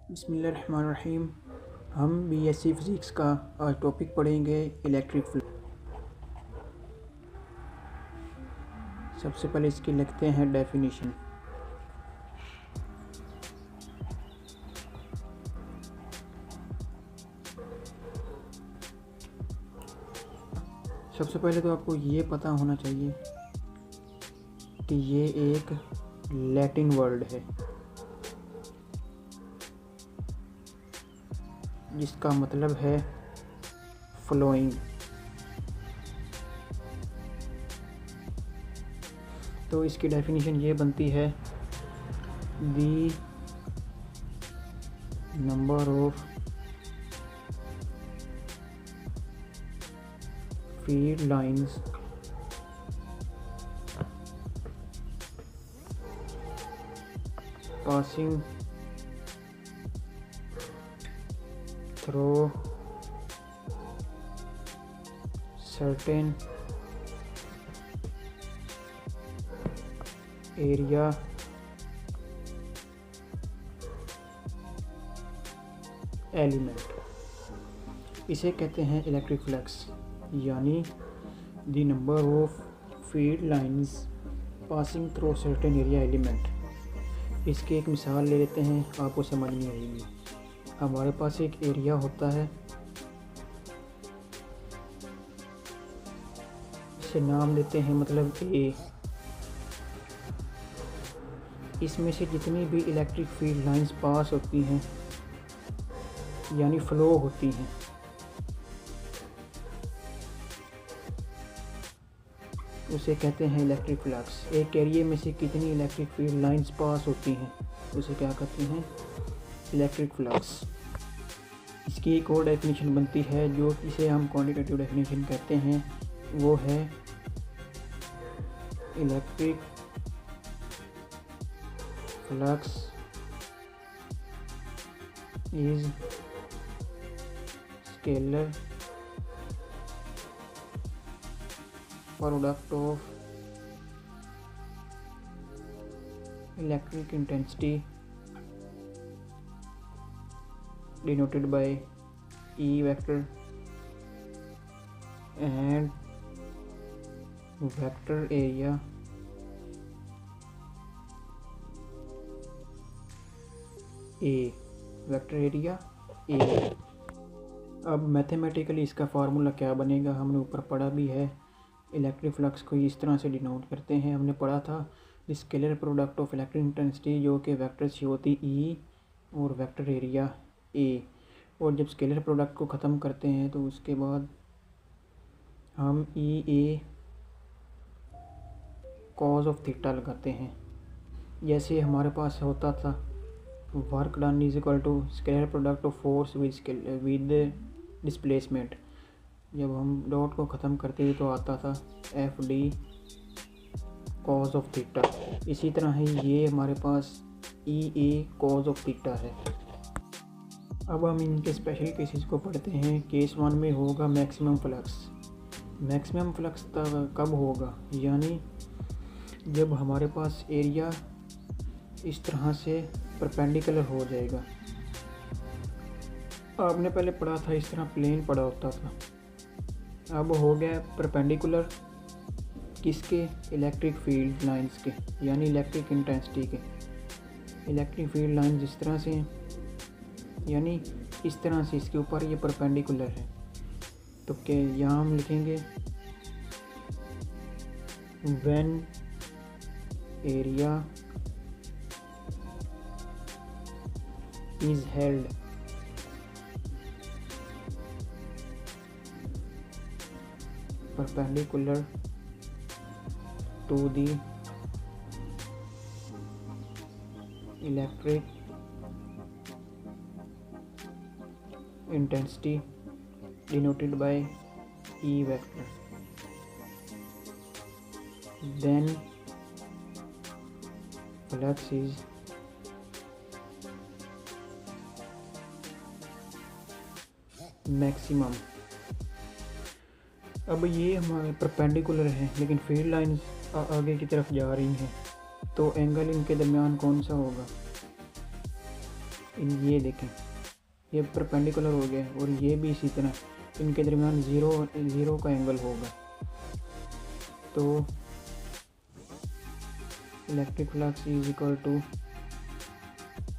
बिस्मिल्लाहिर्रहमानिर्रहीम। हम BSc physics का आज टॉपिक पढ़ेंगे इलेक्ट्रिक फ्लक्स। सबसे पहले इसकी लिखते हैं डेफिनेशन। सबसे पहले तो आपको ये पता होना चाहिए कि ये एक लैटिन वर्ड है जिसका मतलब है फ्लोइंग। तो इसकी डेफिनेशन ये बनती है, the number of feed lines passing through certain area element, इसे कहते हैं इलेक्ट्रिक फ्लक्स, यानी the number of feed lines passing through certain area element. इसकी एक मिसाल ले लेते हैं, आपको समझ नहीं आएगी। हमारे पास एक एरिया होता है, इसे नाम देते हैं मतलब ए। इसमें से जितनी भी इलेक्ट्रिक फील्ड लाइंस पास होती हैं यानी फ्लो होती हैं, उसे कहते हैं इलेक्ट्रिक फ्लक्स। एक एरिया में से कितनी इलेक्ट्रिक फील्ड लाइंस पास होती हैं उसे क्या कहते हैं, इलेक्ट्रिक फ्लक्स। इसकी एक और डेफिनेशन बनती है जो इसे हम क्वांटिटेटिव डेफिनेशन कहते हैं, वो है electric flux is scalar product of electric intensity denoted by E vector and vector area A, vector area A। अब मैथमेटिकली इसका फार्मूला क्या बनेगा, हमने ऊपर पढ़ा भी है। इलेक्ट्रिक फ्लक्स को इस तरह से डिनोट करते हैं, हमने पढ़ा था scalar product of electric intensity, जो कि वेक्टर से होती E और वेक्टर एरिया A। और जब स्केलर प्रोडक्ट को ख़त्म करते हैं तो उसके बाद हम E A cos of theta लगाते हैं। जैसे हमारे पास होता था work done is equal to scalar product of force with displacement. जब हम डॉट को ख़त्म करते हैं तो आता था F D cos of theta. इसी तरह ही ये हमारे पास ई ए कॉज ऑफ थीटा है। अब हम इनके स्पेशल केसेस को पढ़ते हैं। केस 1 में होगा मैक्सिमम फ्लक्स। मैक्सिमम फ्लक्स कब होगा, यानी जब हमारे पास एरिया इस तरह से परपेंडिकुलर हो जाएगा। आपने पहले पढ़ा था इस तरह प्लेन पड़ा होता था, अब हो गया परपेंडिकुलर किसके, इलेक्ट्रिक फील्ड लाइंस के, यानी इलेक्ट्रिक इंटेंसिटी के। इलेक्ट्रिक फील्ड लाइंस इस तरह से हैं, यानी इस तरह से इसके ऊपर ये परपेंडिकुलर है। तो क्या यहाँ हम लिखेंगे when area is held perpendicular to the electric intensity denoted by E vector, then flux is maximum। अब ये हमारे परपेंडिकुलर है लेकिन फील्ड लाइंस आगे की तरफ जा रही हैं, तो एंगल इनके दरमियान कौन सा होगा, ये देखें, ये परपेंडिकुलर हो गया और ये भी इसी तरह, इनके दरमियान ज़ीरो का एंगल होगा। तो electric flux is equal to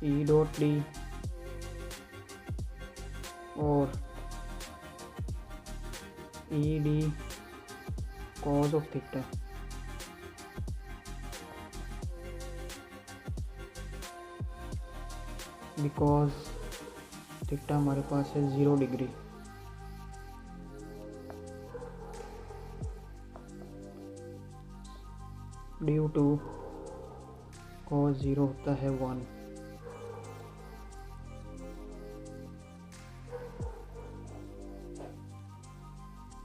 E dot D और E D cos of theta. Because theta हमारे पास है 0 डिग्री। ड्यू टू कॉज 0 होता है 1।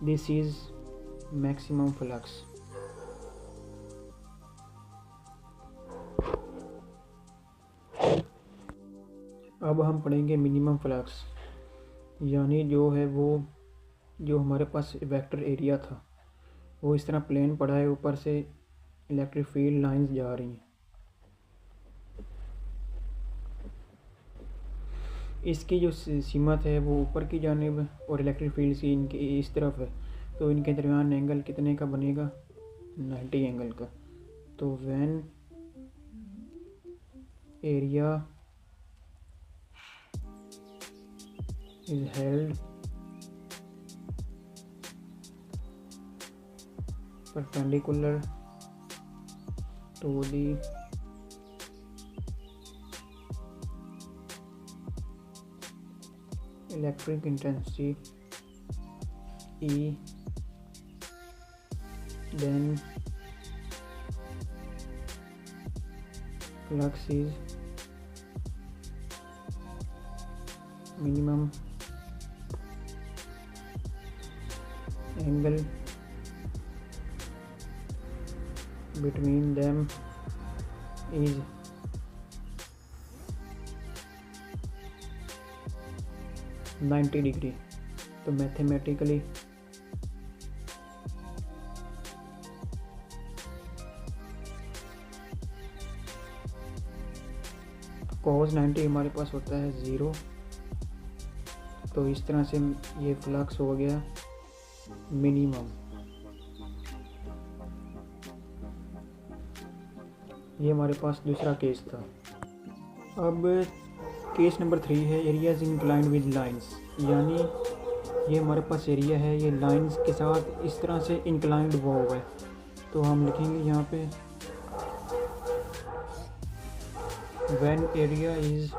This is maximum flux. अब हम पढ़ेंगे मिनिमम फ्लक्स, यानी जो है वो जो हमारे पास वेक्टर एरिया था वो इस तरह प्लेन पड़ा है, ऊपर से इलेक्ट्रिक फील्ड लाइंस जा रही हैं। इसकी जो सीमत है वो ऊपर की जानिब और इलेक्ट्रिक फील्ड की इनकी इस तरफ है, तो इनके दरमियान एंगल कितने का बनेगा? 90 एंगल का। तो when area is held perpendicular to the electric intensity E, then flux is minimum angle between them is 90 degree. तो मैथमेटिकली cos 90 हमारे पास होता है 0। तो इस तरह से ये फ्लक्स हो गया मिनिमम। ये हमारे पास दूसरा केस था। अब केस नंबर 3 है एरियाज इंक्लाइंड विद लाइंस, यानी ये हमारे पास एरिया है, ये लाइंस के साथ इस तरह से इंक्लाइंड हुआ हुआ है। तो हम लिखेंगे यहाँ पे when area is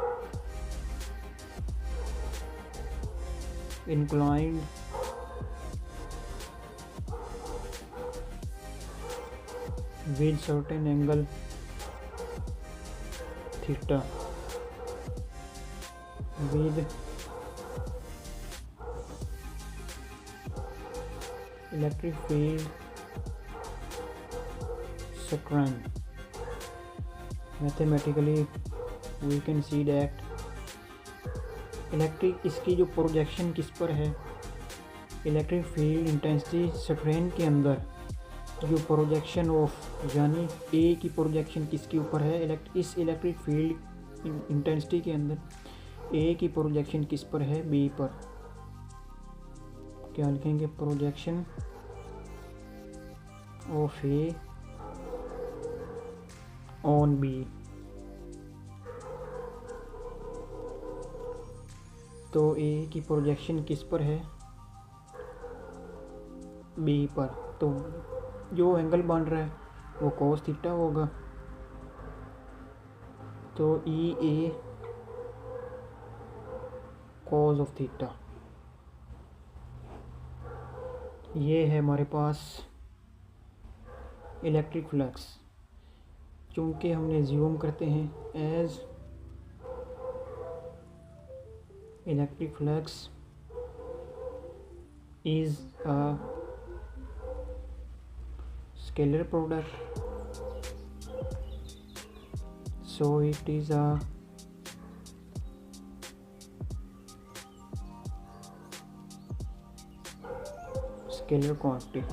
inclined with certain angle theta with electric field strength. Mathematically we can see that electric इसकी जो प्रोजेक्शन किस पर है, इलेक्ट्रिक फील्ड इंटेंसिटी स्ट्रेंथ के अंदर जो प्रोजेक्शन ऑफ, यानी ए की प्रोजेक्शन किसके ऊपर है? इस इलेक्ट्रिक फील्ड इंटेंसिटी के अंदर ए की प्रोजेक्शन किस पर है? बी पर। क्या लिखेंगे? Projection of A on B. तो ए की प्रोजेक्शन किस पर है? बी पर। तो जो एंगल बन रहा है वो cos थीटा होगा। तो ई ए cos ऑफ थीटा। ये है हमारे पास इलेक्ट्रिक फ्लक्स। चूँकि हमने ज़ूम करते हैं as electric flux is a scalar product, so it is a scalar quantity.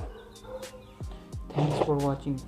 Thanks for watching.